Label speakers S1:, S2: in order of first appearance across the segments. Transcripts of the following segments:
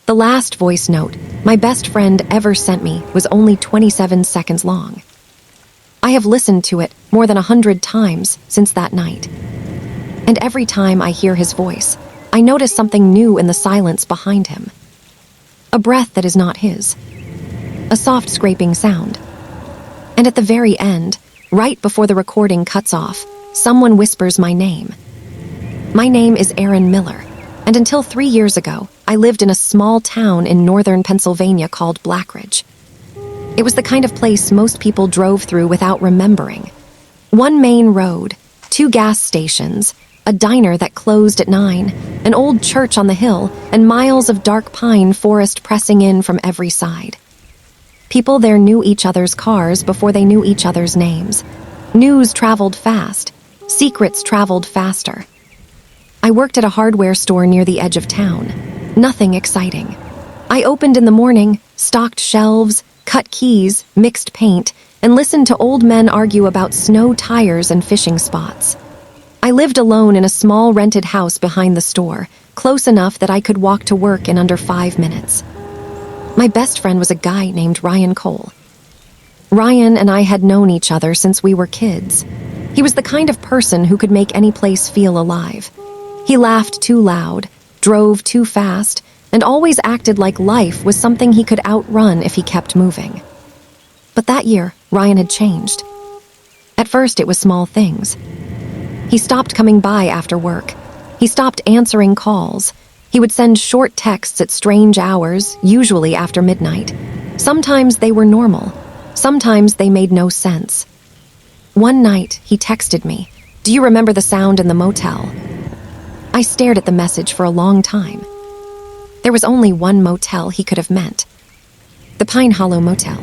S1: The last voice note my best friend ever sent me was only 27 seconds long. I have listened to it more than 100 times since that night. And every time I hear his voice, I notice something new in the silence behind him. A breath that is not his. A soft scraping sound. And at the very end, right before the recording cuts off, someone whispers my name. My name is Aaron Miller, and until 3 years ago, I lived in a small town in northern Pennsylvania called Blackridge. It was the kind of place most people drove through without remembering. One main road, 2 gas stations, a diner that closed at 9, an old church on the hill, and miles of dark pine forest pressing in from every side. People there knew each other's cars before they knew each other's names. News traveled fast. Secrets traveled faster. I worked at a hardware store near the edge of town. Nothing exciting. I opened in the morning, stocked shelves, cut keys, mixed paint, and listened to old men argue about snow tires and fishing spots. I lived alone in a small rented house behind the store, close enough that I could walk to work in under 5 minutes. My best friend was a guy named Ryan Cole. Ryan and I had known each other since we were kids. He was the kind of person who could make any place feel alive. He laughed too loud, drove too fast, and always acted like life was something he could outrun if he kept moving. But that year, Ryan had changed. At first, it was small things. He stopped coming by after work. He stopped answering calls. He would send short texts at strange hours, usually after midnight. Sometimes they were normal. Sometimes they made no sense. One night, he texted me, "Do you remember the sound in the motel?" I stared at the message for a long time. There was only one motel he could have meant. The Pine Hollow Motel.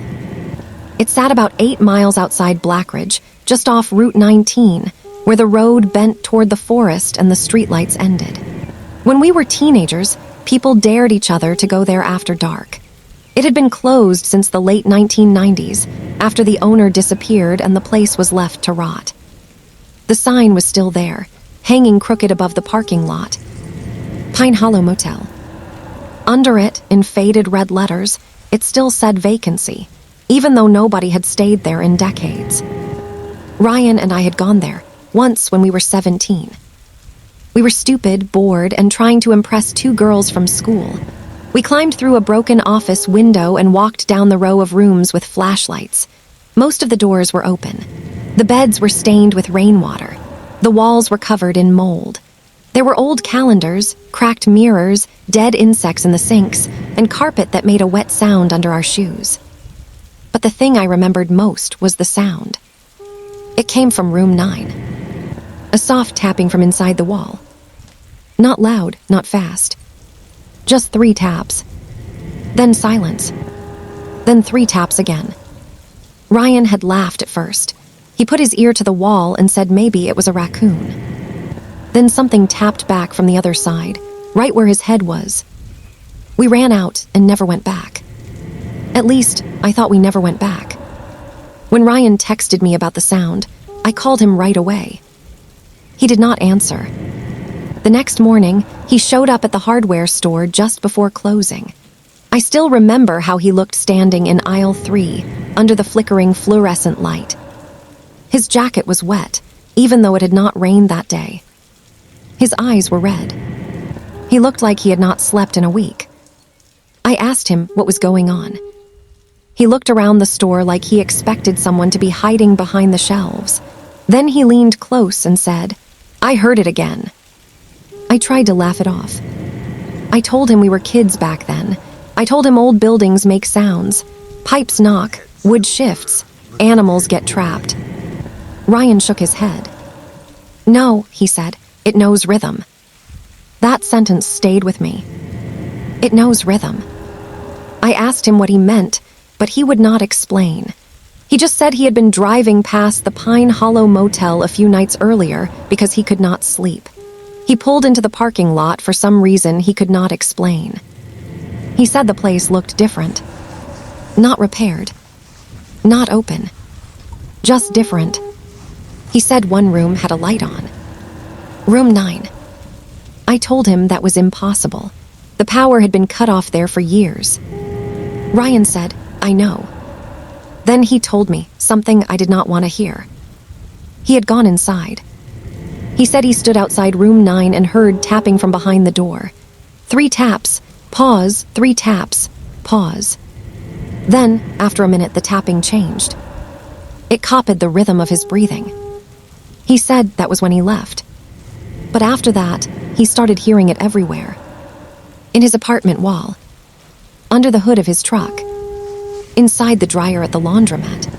S1: It sat about 8 miles outside Blackridge, just off Route 19, where the road bent toward the forest and the streetlights ended. When we were teenagers, people dared each other to go there after dark. It had been closed since the late 1990s, after the owner disappeared and the place was left to rot. The sign was still there, hanging crooked above the parking lot. Pine Hollow Motel. Under it, in faded red letters, it still said vacancy, even though nobody had stayed there in decades. Ryan and I had gone there, once when we were 17. We were stupid, bored, and trying to impress 2 girls from school. We climbed through a broken office window and walked down the row of rooms with flashlights. Most of the doors were open. The beds were stained with rainwater. The walls were covered in mold. There were old calendars, cracked mirrors, dead insects in the sinks, and carpet that made a wet sound under our shoes. But the thing I remembered most was the sound. It came from room 9. A soft tapping from inside the wall. Not loud, not fast. Just 3 taps. Then silence. Then 3 taps again. Ryan had laughed at first. He put his ear to the wall and said maybe it was a raccoon. Then something tapped back from the other side, right where his head was. We ran out and never went back. At least, I thought we never went back. When Ryan texted me about the sound, I called him right away. He did not answer. The next morning, he showed up at the hardware store just before closing. I still remember how he looked standing in aisle 3, under the flickering fluorescent light. His jacket was wet, even though it had not rained that day. His eyes were red. He looked like he had not slept in a week. I asked him what was going on. He looked around the store like he expected someone to be hiding behind the shelves. Then he leaned close and said, "I heard it again." I tried to laugh it off. I told him we were kids back then. I told him old buildings make sounds. Pipes knock, wood shifts, animals get trapped. Ryan shook his head. "No," he said, "it knows rhythm." That sentence stayed with me. It knows rhythm. I asked him what he meant, but he would not explain. He just said he had been driving past the Pine Hollow Motel a few nights earlier because he could not sleep. He pulled into the parking lot for some reason he could not explain. He said the place looked different. Not repaired. Not open. Just different. He said one room had a light on. Room 9. I told him that was impossible. The power had been cut off there for years. Ryan said, "I know." Then he told me something I did not want to hear. He had gone inside. He said he stood outside room 9 and heard tapping from behind the door. 3 taps, pause, 3 taps, pause. Then, after a minute, the tapping changed. It copied the rhythm of his breathing. He said that was when he left. But after that, he started hearing it everywhere. In his apartment wall, under the hood of his truck, inside the dryer at the laundromat.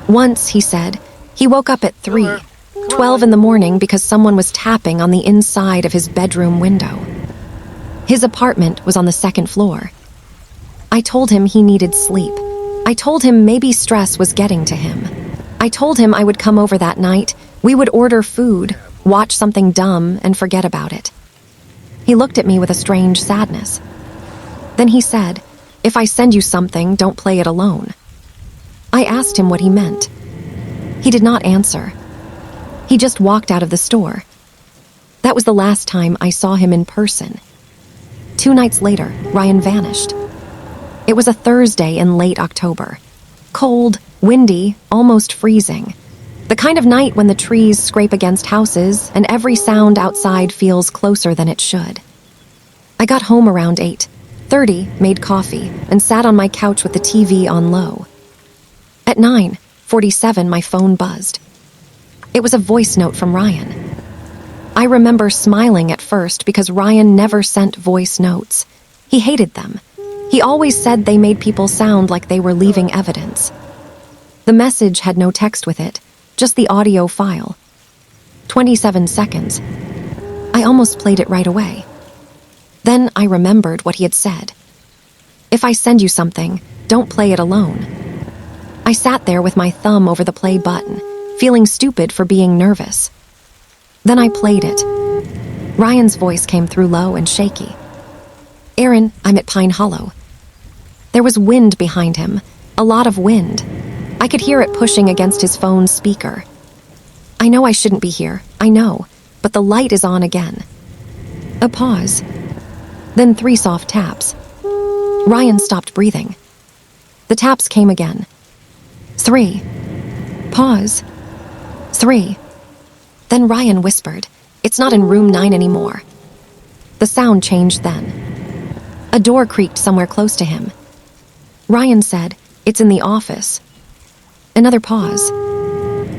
S1: Once, he said, he woke up at 3:12 in the morning because someone was tapping on the inside of his bedroom window. His apartment was on the 2nd floor. I told him he needed sleep. I told him maybe stress was getting to him. I told him I would come over that night, we would order food, watch something dumb, and forget about it. He looked at me with a strange sadness. Then he said, "If I send you something, don't play it alone." I asked him what he meant. He did not answer. He just walked out of the store. That was the last time I saw him in person. 2 nights later, Ryan vanished. It was a Thursday in late October. Cold, windy, almost freezing. The kind of night when the trees scrape against houses and every sound outside feels closer than it should. I got home around 8:30, made coffee, and sat on my couch with the TV on low. At 9:47, my phone buzzed. It was a voice note from Ryan. I remember smiling at first because Ryan never sent voice notes. He hated them. He always said they made people sound like they were leaving evidence. The message had no text with it, just the audio file. 27 seconds. I almost played it right away. Then I remembered what he had said. "If I send you something, don't play it alone." I sat there with my thumb over the play button, feeling stupid for being nervous. Then I played it. Ryan's voice came through low and shaky. "Aaron, I'm at Pine Hollow." There was wind behind him, a lot of wind. I could hear it pushing against his phone's speaker. "I know I shouldn't be here, I know, but the light is on again." A pause. Then 3 soft taps. Ryan stopped breathing. The taps came again. 3. Pause. 3. Then Ryan whispered, "It's not in room 9 anymore." The sound changed then. A door creaked somewhere close to him. Ryan said, "It's in the office." Another pause.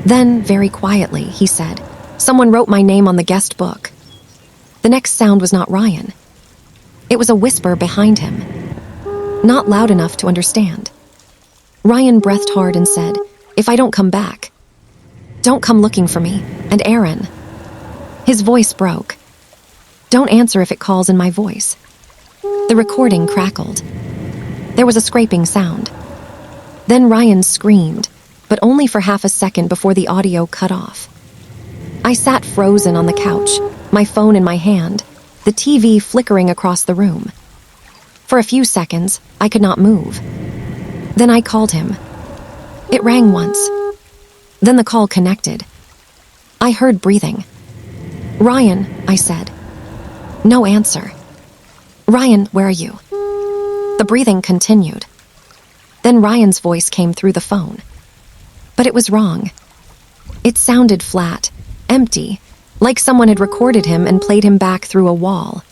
S1: Then, very quietly, he said, "Someone wrote my name on the guest book." The next sound was not Ryan. It was a whisper behind him. Not loud enough to understand. Ryan breathed hard and said, "If I don't come back, don't come looking for me, and Aaron." His voice broke. "Don't answer if it calls in my voice." The recording crackled. There was a scraping sound. Then Ryan screamed, but only for half a second before the audio cut off. I sat frozen on the couch, my phone in my hand, the TV flickering across the room. For a few seconds, I could not move. Then I called him. It rang once. Then the call connected. I heard breathing. "Ryan," I said. No answer. "Ryan, where are you?" The breathing continued. Then Ryan's voice came through the phone. But it was wrong. It sounded flat, empty, like someone had recorded him and played him back through a wall.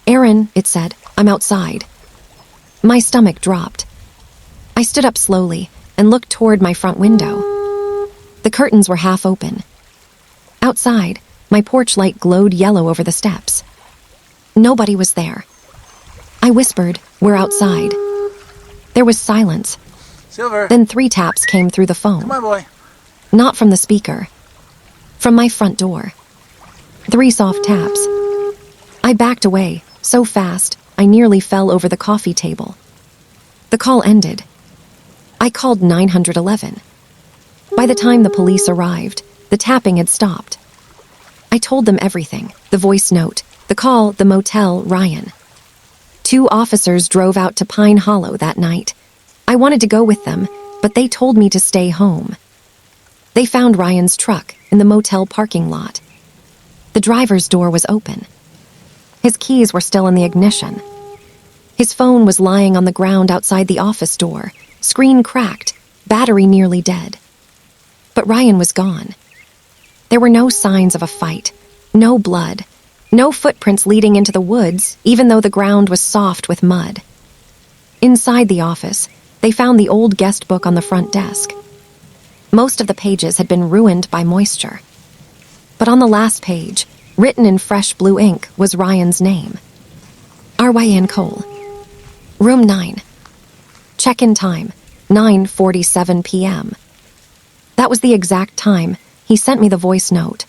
S1: "Aaron," it said, "I'm outside." My stomach dropped. I stood up slowly and looked toward my front window. The curtains were half open. Outside, my porch light glowed yellow over the steps. Nobody was there. I whispered, "We're outside." There was silence.
S2: Silver.
S1: Then 3 taps came through the phone.
S2: Come on, boy.
S1: Not from the speaker. From my front door. 3 soft taps. I backed away, so fast, I nearly fell over the coffee table. The call ended. I called 911. By the time the police arrived, the tapping had stopped. I told them everything, the voice note, the call, the motel, Ryan. 2 officers drove out to Pine Hollow that night. I wanted to go with them, but they told me to stay home. They found Ryan's truck in the motel parking lot. The driver's door was open. His keys were still in the ignition. His phone was lying on the ground outside the office door, screen cracked, battery nearly dead. But Ryan was gone. There were no signs of a fight, no blood, no footprints leading into the woods, even though the ground was soft with mud. Inside the office, they found the old guest book on the front desk. Most of the pages had been ruined by moisture. But on the last page, written in fresh blue ink, was Ryan's name. Ryan Cole. Room 9. Check-in time, 9:47 p.m. That was the exact time he sent me the voice note.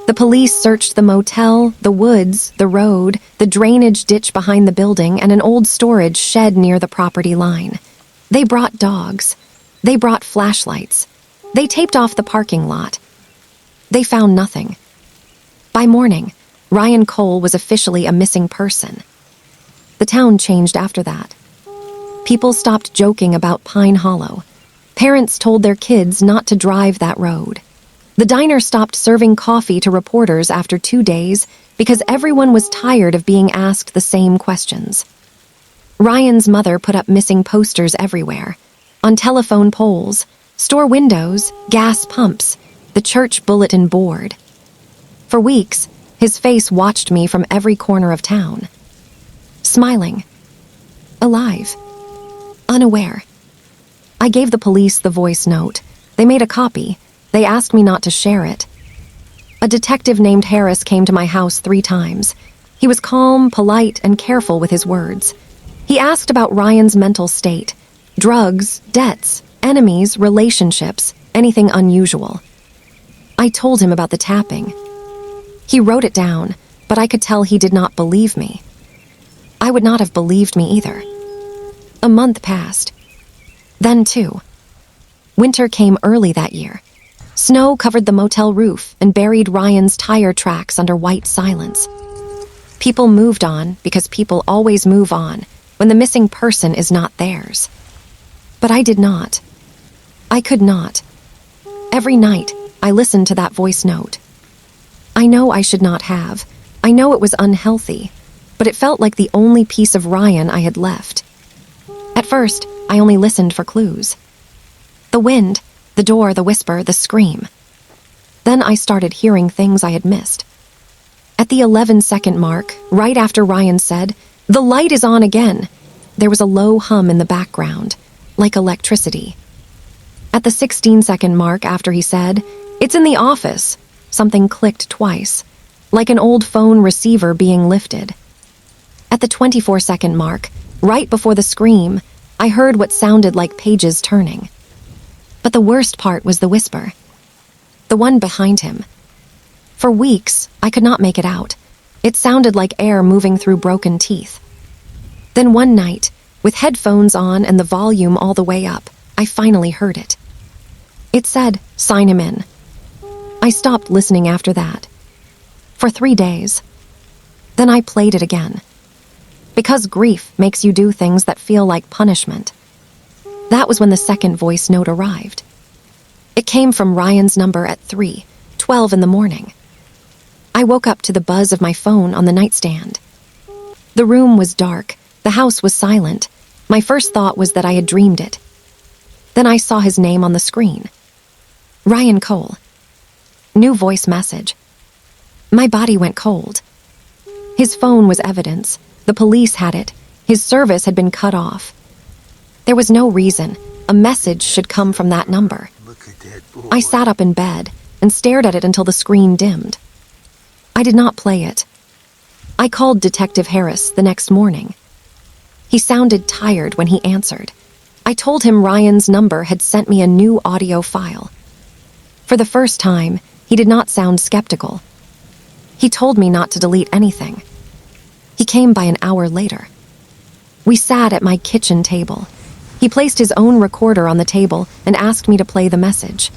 S1: The police searched the motel, the woods, the road, the drainage ditch behind the building, and an old storage shed near the property line. They brought dogs. They brought flashlights. They taped off the parking lot. They found nothing. By morning, Ryan Cole was officially a missing person. The town changed after that. People stopped joking about Pine Hollow. Parents told their kids not to drive that road. The diner stopped serving coffee to reporters after 2 days because everyone was tired of being asked the same questions. Ryan's mother put up missing posters everywhere, on telephone poles, store windows, gas pumps, the church bulletin board. For weeks, his face watched me from every corner of town. Smiling. Alive. Unaware. I gave the police the voice note. They made a copy. They asked me not to share it. A detective named Harris came to my house 3 times. He was calm, polite, and careful with his words. He asked about Ryan's mental state, drugs, debts, enemies, relationships, anything unusual. I told him about the tapping. He wrote it down, but I could tell he did not believe me. I would not have believed me either. A month passed. Then 2. Winter came early that year. Snow covered the motel roof and buried Ryan's tire tracks under white silence. People moved on because people always move on when the missing person is not theirs. But I did not. I could not. Every night, I listened to that voice note. I know I should not have. I know it was unhealthy, but it felt like the only piece of Ryan I had left. At first, I only listened for clues. The wind, the door, the whisper, the scream. Then I started hearing things I had missed. At the 11-second mark, right after Ryan said, "The light is on again," there was a low hum in the background, like electricity. At the 16-second mark after he said, "It's in the office," something clicked twice, like an old phone receiver being lifted. At the 24-second mark, right before the scream, I heard what sounded like pages turning. But the worst part was the whisper. The one behind him. For weeks, I could not make it out. It sounded like air moving through broken teeth. Then one night, with headphones on and the volume all the way up, I finally heard it. It said, "Sign him in." I stopped listening after that. For 3 days. Then I played it again. Because grief makes you do things that feel like punishment. That was when the second voice note arrived. It came from Ryan's number at 3:12 in the morning. I woke up to the buzz of my phone on the nightstand. The room was dark. The house was silent. My first thought was that I had dreamed it. Then I saw his name on the screen. Ryan Cole. New voice message. My body went cold. His phone was evidence. The police had it. His service had been cut off. There was no reason a message should come from that number.
S2: Look at that boy.
S1: I sat up in bed and stared at it until the screen dimmed. I did not play it. I called Detective Harris the next morning. He sounded tired when he answered. I told him Ryan's number had sent me a new audio file. For the first time, he did not sound skeptical. He told me not to delete anything. He came by an hour later. We sat at my kitchen table. He placed his own recorder on the table and asked me to play the message.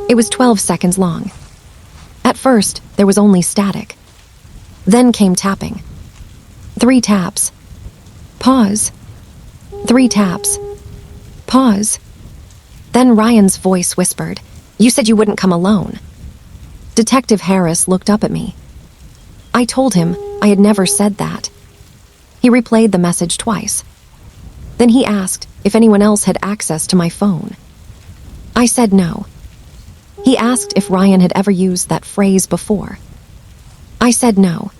S1: It was 12 seconds long. At first, there was only static. Then came tapping. 3 taps. Pause. 3 taps. Pause. Then Ryan's voice whispered, "You said you wouldn't come alone." Detective Harris looked up at me. I told him I had never said that. He replayed the message twice. Then he asked if anyone else had access to my phone. I said no. He asked if Ryan had ever used that phrase before. I said no.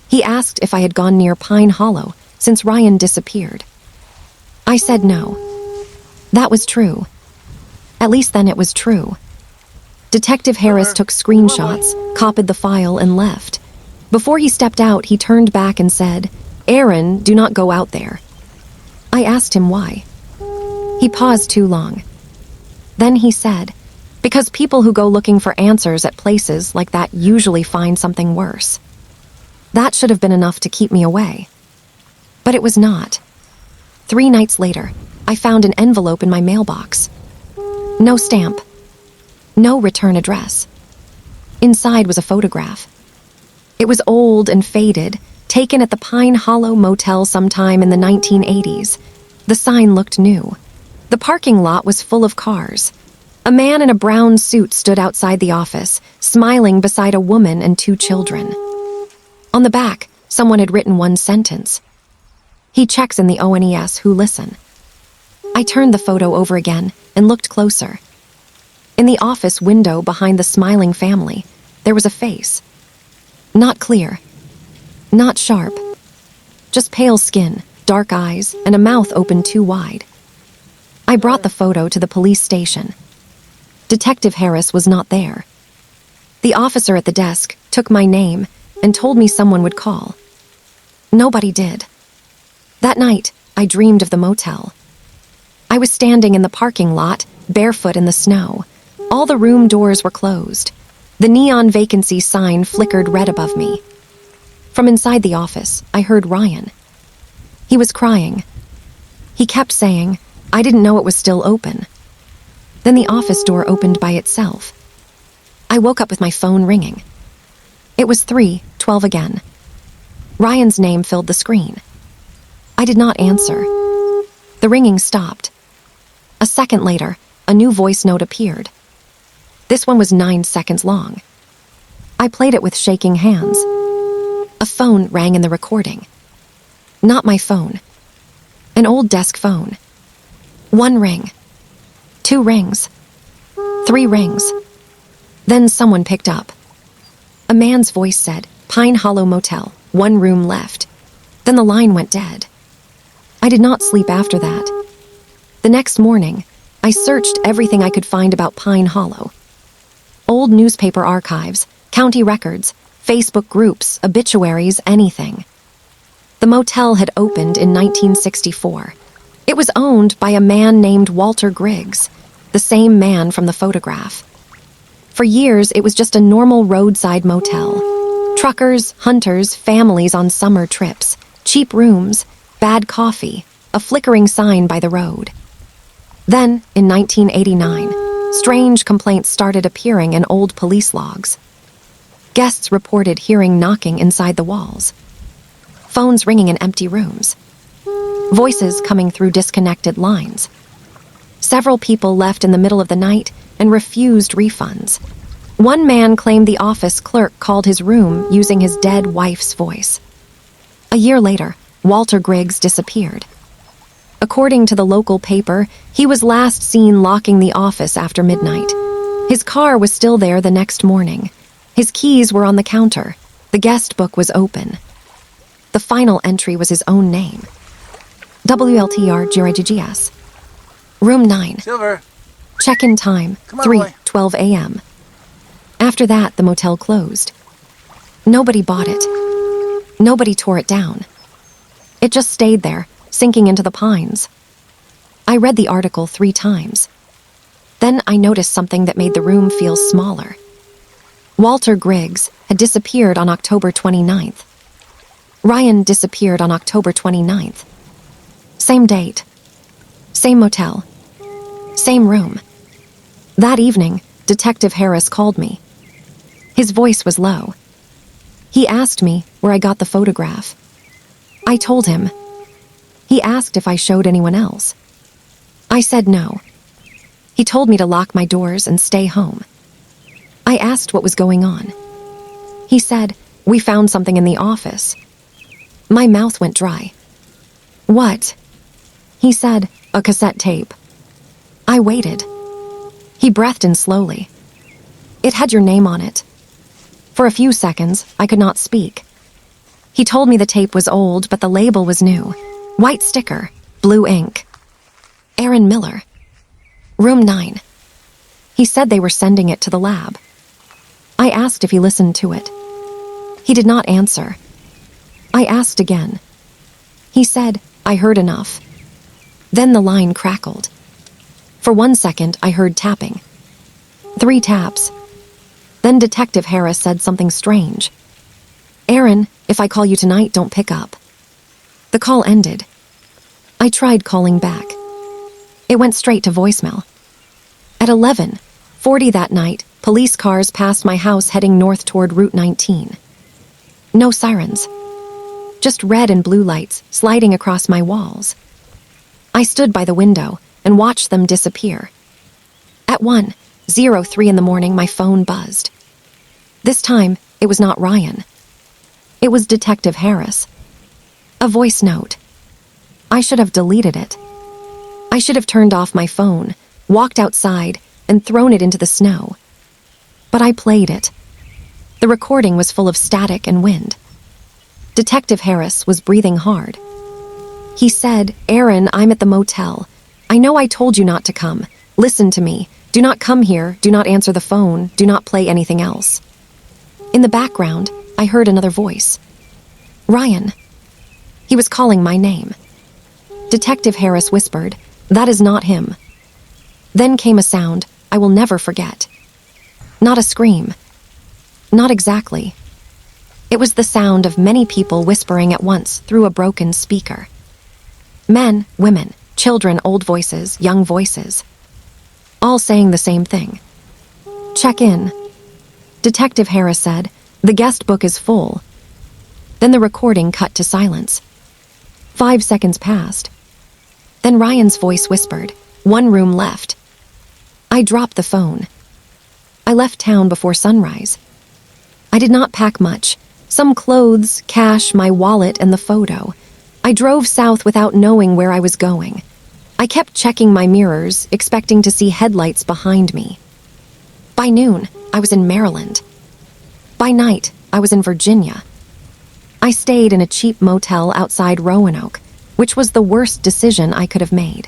S1: He asked if I had gone near Pine Hollow since Ryan disappeared. I said no. That was true. At least then it was true. Detective Harris took screenshots, copied the file, and left. Before he stepped out, he turned back and said, "Aaron, do not go out there." I asked him why. He paused too long. Then he said, "Because people who go looking for answers at places like that usually find something worse." That should have been enough to keep me away. But it was not. 3 nights later, I found an envelope in my mailbox. No stamp. No return address. Inside was a photograph. It was old and faded, taken at the Pine Hollow Motel sometime in the 1980s. The sign looked new. The parking lot was full of cars. A man in a brown suit stood outside the office, smiling beside a woman and 2 children. On the back, someone had written one sentence. "He checks in the ONES who listen." I turned the photo over again and looked closer. In the office window behind the smiling family, there was a face. Not clear. Not sharp. Just pale skin, dark eyes, and a mouth open too wide. I brought the photo to the police station. Detective Harris was not there. The officer at the desk took my name and told me someone would call. Nobody did. That night, I dreamed of the motel. I was standing in the parking lot, barefoot in the snow. All the room doors were closed. The neon vacancy sign flickered red above me. From inside the office, I heard Ryan. He was crying. He kept saying, "I didn't know it was still open." Then the office door opened by itself. I woke up with my phone ringing. It was 3:12 again. Ryan's name filled the screen. I did not answer. The ringing stopped. A second later, a new voice note appeared. This one was 9 seconds long. I played it with shaking hands. A phone rang in the recording. Not my phone. An old desk phone. 1 ring. 2 rings. 3 rings. Then someone picked up. A man's voice said, "Pine Hollow Motel, 1 room left." Then the line went dead. I did not sleep after that. The next morning, I searched everything I could find about Pine Hollow. Old newspaper archives, county records, Facebook groups, obituaries, anything. The motel had opened in 1964. It was owned by a man named Walter Griggs, the same man from the photograph. For years, it was just a normal roadside motel. Truckers, hunters, families on summer trips, cheap rooms, bad coffee, a flickering sign by the road. Then, in 1989, strange complaints started appearing in old police logs. Guests reported hearing knocking inside the walls, phones ringing in empty rooms, voices coming through disconnected lines. Several people left in the middle of the night and refused refunds. One man claimed the office clerk called his room using his dead wife's voice. A year later, Walter Griggs disappeared. According to the local paper, he was last seen locking the office after midnight. His car was still there the next morning. His keys were on the counter. The guest book was open. The final entry was his own name. WLTR GRGGS. Room 9.
S2: Silver.
S1: Check-in time, 3:12 a.m. After that, the motel closed. Nobody bought it. Nobody tore it down. It just stayed there, sinking into the pines. I read the article 3 times. Then I noticed something that made the room feel smaller. Walter Griggs had disappeared on October 29th. Ryan disappeared on October 29th. Same date. Same motel. Same room. That evening, Detective Harris called me. His voice was low. He asked me where I got the photograph. I told him. He asked if I showed anyone else. I said no. He told me to lock my doors and stay home. I asked what was going on. He said, We found something in the office. My mouth went dry. What? He said, a cassette tape. I waited. He breathed in slowly. It had your name on it. For a few seconds, I could not speak. He told me the tape was old, but the label was new. White sticker, blue ink. Aaron Miller. Room 9. He said they were sending it to the lab. I asked if he listened to it. He did not answer. I asked again. He said, I heard enough. Then the line crackled. For 1 second, I heard tapping. 3 taps. Then Detective Harris said something strange. Aaron, if I call you tonight, don't pick up. The call ended. I tried calling back. It went straight to voicemail. At 11:40 that night, police cars passed my house heading north toward Route 19. No sirens. Just red and blue lights sliding across my walls. I stood by the window and watched them disappear. At 1:03 in the morning, my phone buzzed. This time, it was not Ryan. It was Detective Harris. A voice note. I should have deleted it. I should have turned off my phone, walked outside, and thrown it into the snow. But I played it. The recording was full of static and wind. Detective Harris was breathing hard. He said, Aaron, I'm at the motel. I know I told you not to come. Listen to me. Do not come here. Do not answer the phone. Do not play anything else. In the background, I heard another voice. Ryan. He was calling my name. Detective Harris whispered, that is not him. Then came a sound I will never forget. Not a scream. Not exactly. It was the sound of many people whispering at once through a broken speaker. Men, women, children, old voices, young voices. All saying the same thing. Check in. Detective Harris said, the guest book is full. Then the recording cut to silence. 5 seconds passed. Then Ryan's voice whispered, 1 room left. I dropped the phone. I left town before sunrise. I did not pack much. Some clothes, cash, my wallet, and the photo. I drove south without knowing where I was going. I kept checking my mirrors, expecting to see headlights behind me. By noon, I was in Maryland. By night, I was in Virginia. I stayed in a cheap motel outside Roanoke, which was the worst decision I could have made.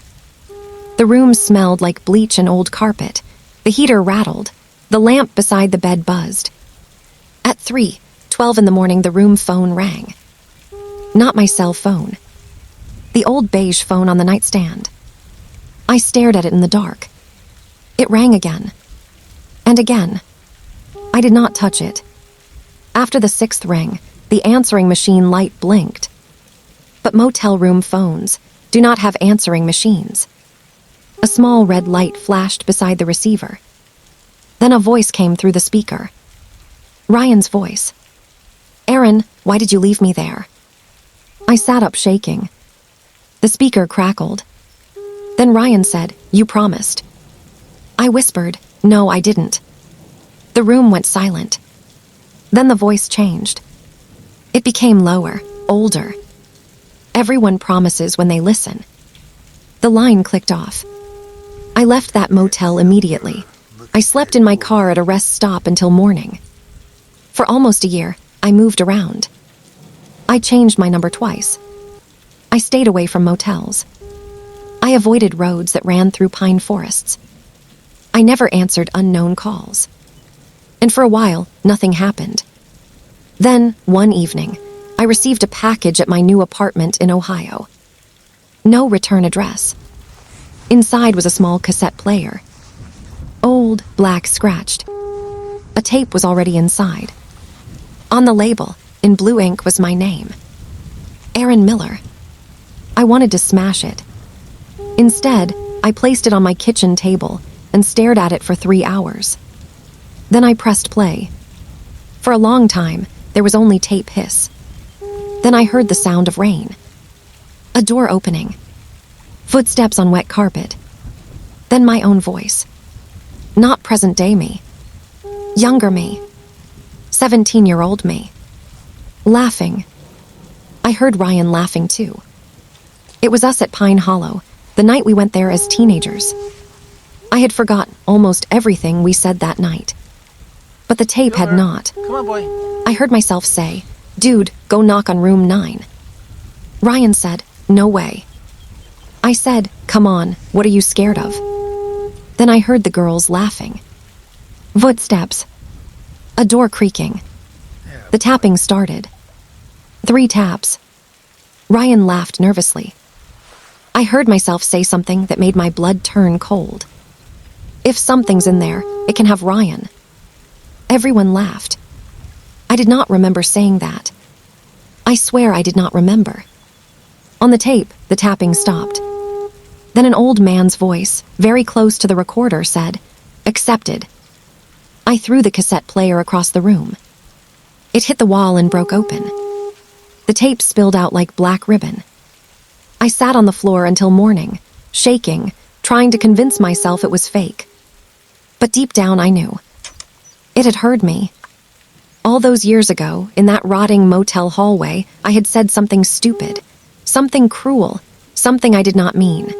S1: The room smelled like bleach and old carpet. The heater rattled. The lamp beside the bed buzzed. At 3:12 in the morning, the room phone rang. Not my cell phone. The old beige phone on the nightstand. I stared at it in the dark. It rang again. And again. I did not touch it. After the 6th ring, the answering machine light blinked. But motel room phones do not have answering machines. A small red light flashed beside the receiver. Then a voice came through the speaker. Ryan's voice. Aaron, why did you leave me there? I sat up shaking. The speaker crackled. Then Ryan said, you promised. I whispered, no, I didn't. The room went silent. Then the voice changed. It became lower, older. Everyone promises when they listen. The line clicked off. I left that motel immediately. I slept in my car at a rest stop until morning. For almost a year, I moved around. I changed my number twice. I stayed away from motels. I avoided roads that ran through pine forests. I never answered unknown calls. And for a while, nothing happened. Then, one evening, I received a package at my new apartment in Ohio. No return address. Inside was a small cassette player. Old, black, scratched. A tape was already inside. On the label, in blue ink, was my name. Aaron Miller. I wanted to smash it. Instead, I placed it on my kitchen table and stared at it for 3 hours. Then I pressed play. For a long time, there was only tape hiss. Then I heard the sound of rain. A door opening. Footsteps on wet carpet. Then my own voice. Not present-day me. Younger me. 17-year-old me. Laughing. I heard Ryan laughing too. It was us at Pine Hollow, the night we went there as teenagers. I had forgotten almost everything we said that night. But the tape had not.
S2: Come on, boy.
S1: I heard myself say, "Dude, go knock on room 9. Ryan said, "No way." I said, "Come on, what are you scared of?" Then I heard the girls laughing. Footsteps. A door creaking. The tapping started. 3 taps. Ryan laughed nervously. I heard myself say something that made my blood turn cold. If something's in there, it can have Ryan. Everyone laughed. I did not remember saying that. I swear I did not remember. On the tape, the tapping stopped. Then an old man's voice, very close to the recorder, said, "Accepted." I threw the cassette player across the room. It hit the wall and broke open. The tape spilled out like black ribbon. I sat on the floor until morning, shaking, trying to convince myself it was fake. But deep down I knew. It had heard me. All those years ago, in that rotting motel hallway, I had said something stupid, something cruel, something I did not mean.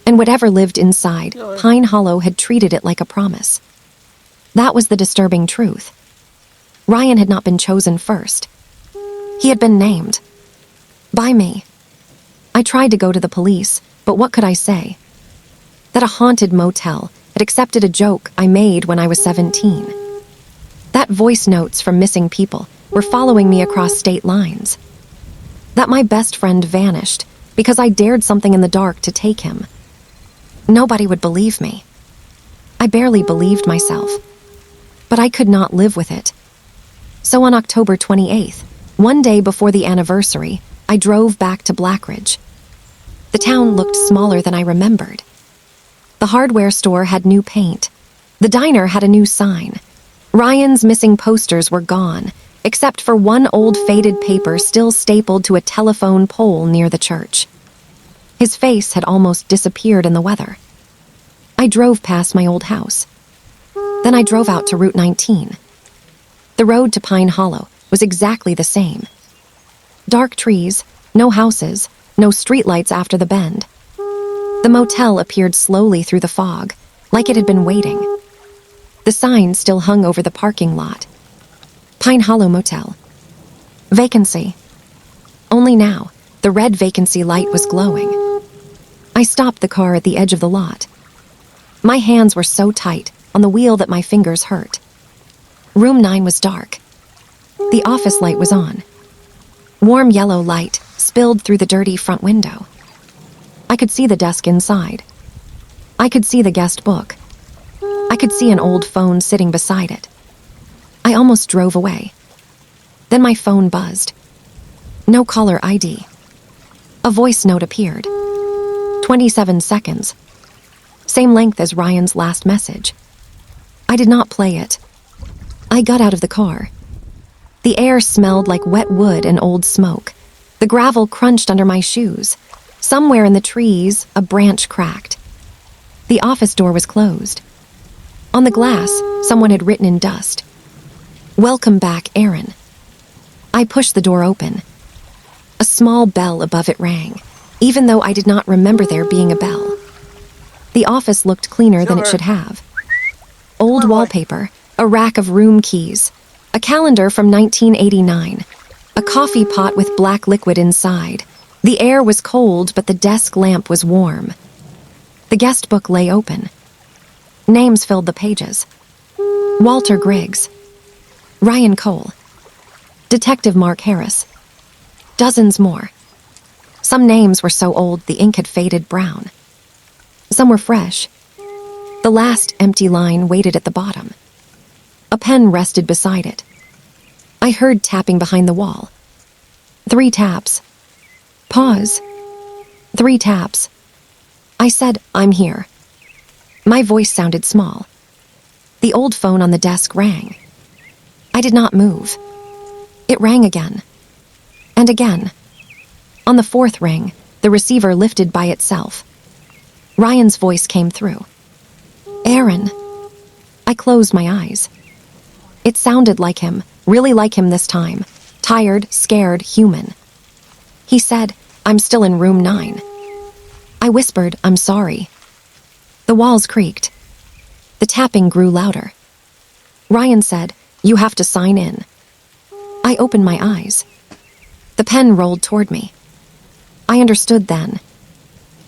S1: And whatever lived inside, Pine Hollow had treated it like a promise. That was the disturbing truth. Ryan had not been chosen first. He had been named. By me. I tried to go to the police, but what could I say? That a haunted motel had accepted a joke I made when I was 17. That voice notes from missing people were following me across state lines. That my best friend vanished because I dared something in the dark to take him. Nobody would believe me. I barely believed myself. But I could not live with it. So on October 28th, one day before the anniversary, I drove back to Blackridge. The town looked smaller than I remembered. The hardware store had new paint. The diner had a new sign. Ryan's missing posters were gone, except for one old faded paper still stapled to a telephone pole near the church. His face had almost disappeared in the weather. I drove past my old house. Then I drove out to Route 19. The road to Pine Hollow was exactly the same. Dark trees, no houses, no streetlights after the bend. The motel appeared slowly through the fog, like it had been waiting. The sign still hung over the parking lot. Pine Hollow Motel. Vacancy. Only now, the red vacancy light was glowing. I stopped the car at the edge of the lot. My hands were so tight on the wheel that my fingers hurt. Room 9 was dark. The office light was on. Warm yellow light spilled through the dirty front window. I could see the desk inside. I could see the guest book. I could see an old phone sitting beside it. I almost drove away. Then my phone buzzed. No caller ID. A voice note appeared. 27 seconds. Same length as Ryan's last message. I did not play it. I got out of the car. The air smelled like wet wood and old smoke. The gravel crunched under my shoes. Somewhere in the trees, a branch cracked. The office door was closed. On the glass, someone had written in dust, "Welcome back, Aaron." I pushed the door open. A small bell above it rang, even though I did not remember there being a bell. The office looked cleaner than it should have. Old wallpaper, a rack of room keys, a calendar from 1989, a coffee pot with black liquid inside. The air was cold, but the desk lamp was warm. The guest book lay open. Names filled the pages. Walter Griggs, Ryan Cole, Detective Mark Harris, dozens more. Some names were so old the ink had faded brown. Some were fresh. The last empty line waited at the bottom. A pen rested beside it. I heard tapping behind the wall. 3 taps. Pause. 3 taps. I said, "I'm here." My voice sounded small. The old phone on the desk rang. I did not move. It rang again. And again. On the 4th ring, the receiver lifted by itself. Ryan's voice came through. "Aaron." I closed my eyes. It sounded like him, really like him this time. tired, scared, human. He said, "I'm still in room 9." I whispered, "I'm sorry." The walls creaked. The tapping grew louder. Ryan said, "You have to sign in." I opened my eyes. The pen rolled toward me. I understood then.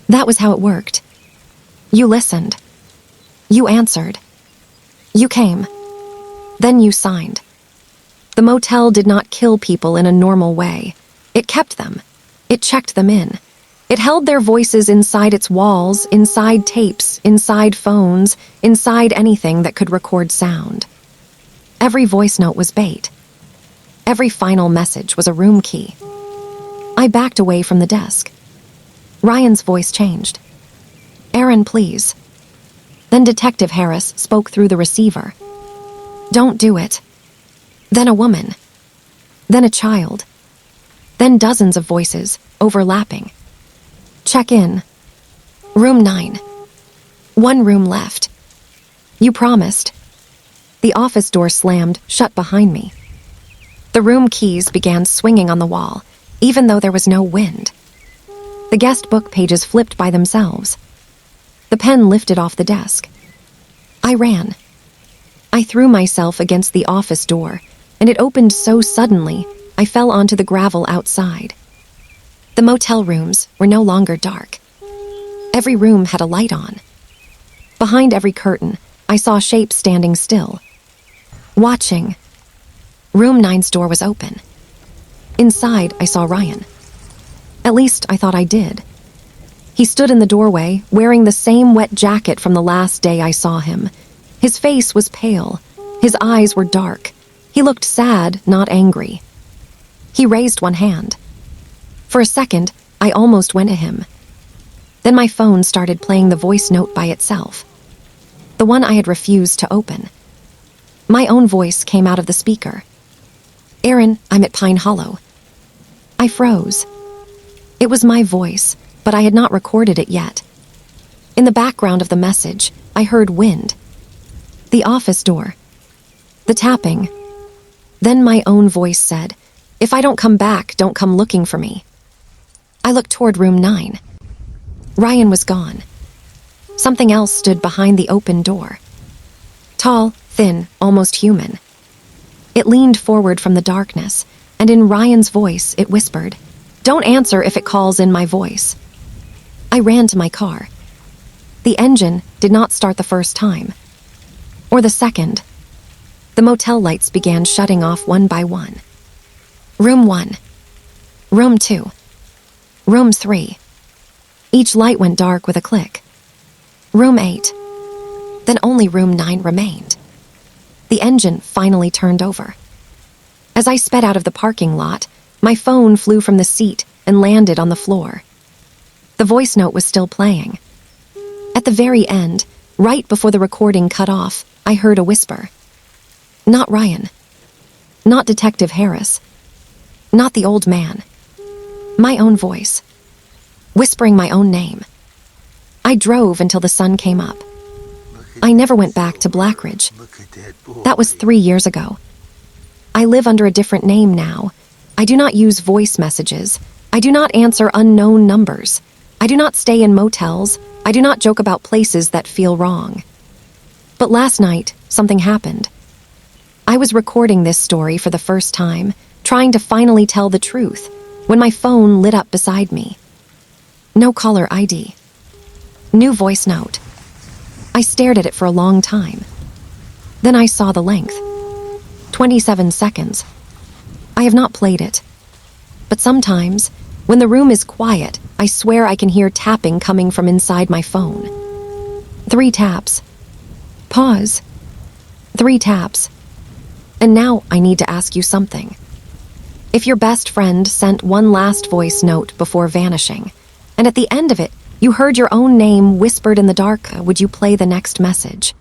S1: That was how it worked. You listened. You answered. You came. Then you signed. The motel did not kill people in a normal way. It kept them. It checked them in. It held their voices inside its walls, inside tapes, inside phones, inside anything that could record sound. Every voice note was bait. Every final message was a room key. I backed away from the desk. Ryan's voice changed. "Aaron, please." Then Detective Harris spoke through the receiver. "Don't do it." Then a woman. Then a child. Then dozens of voices, overlapping. "Check in. Room 9. One room left. You promised." The office door slammed shut behind me. The room keys began swinging on the wall, even though there was no wind. The guest book pages flipped by themselves. The pen lifted off the desk. I ran. I threw myself against the office door, and it opened so suddenly I fell onto the gravel outside. The motel rooms were no longer dark. Every room had a light on. Behind every curtain, I saw shapes standing still, watching. Room 9's door was open. Inside, I saw Ryan. At least I thought I did. He stood in the doorway, wearing the same wet jacket from the last day I saw him. His face was pale. His eyes were dark. He looked sad, not angry. He raised one hand. For a second, I almost went to him. Then my phone started playing the voice note by itself. The one I had refused to open. My own voice came out of the speaker. "Aaron, I'm at Pine Hollow." I froze. It was my voice, but I had not recorded it yet. In the background of the message, I heard wind. The office door. The tapping. Then my own voice said, "If I don't come back, don't come looking for me." I looked toward room 9. Ryan was gone. Something else stood behind the open door. Tall, thin, almost human. It leaned forward from the darkness, and in Ryan's voice it whispered, "Don't answer if it calls in my voice." I ran to my car. The engine did not start the first time. Or the second. The motel lights began shutting off one by one. Room 1. Room 2. Room 3. Each light went dark with a click. Room 8. Then only room 9 remained. The engine finally turned over. As I sped out of the parking lot, my phone flew from the seat and landed on the floor. The voice note was still playing. At the very end, right before the recording cut off, I heard a whisper. Not Ryan. Not Detective Harris. Not the old man. My own voice. Whispering my own name. I drove until the sun came up. I never went back to Blackridge. That was 3 years ago. I live under a different name now. I do not use voice messages. I do not answer unknown numbers. I do not stay in motels. I do not joke about places that feel wrong. But last night, something happened. I was recording this story for the first time, trying to finally tell the truth, when my phone lit up beside me. No caller ID. New voice note. I stared at it for a long time. Then I saw the length. 27 seconds. I have not played it. But sometimes, when the room is quiet, I swear I can hear tapping coming from inside my phone. 3 taps. Pause. 3 taps. And now I need to ask you something. If your best friend sent one last voice note before vanishing, and at the end of it, you heard your own name whispered in the dark, would you play the next message?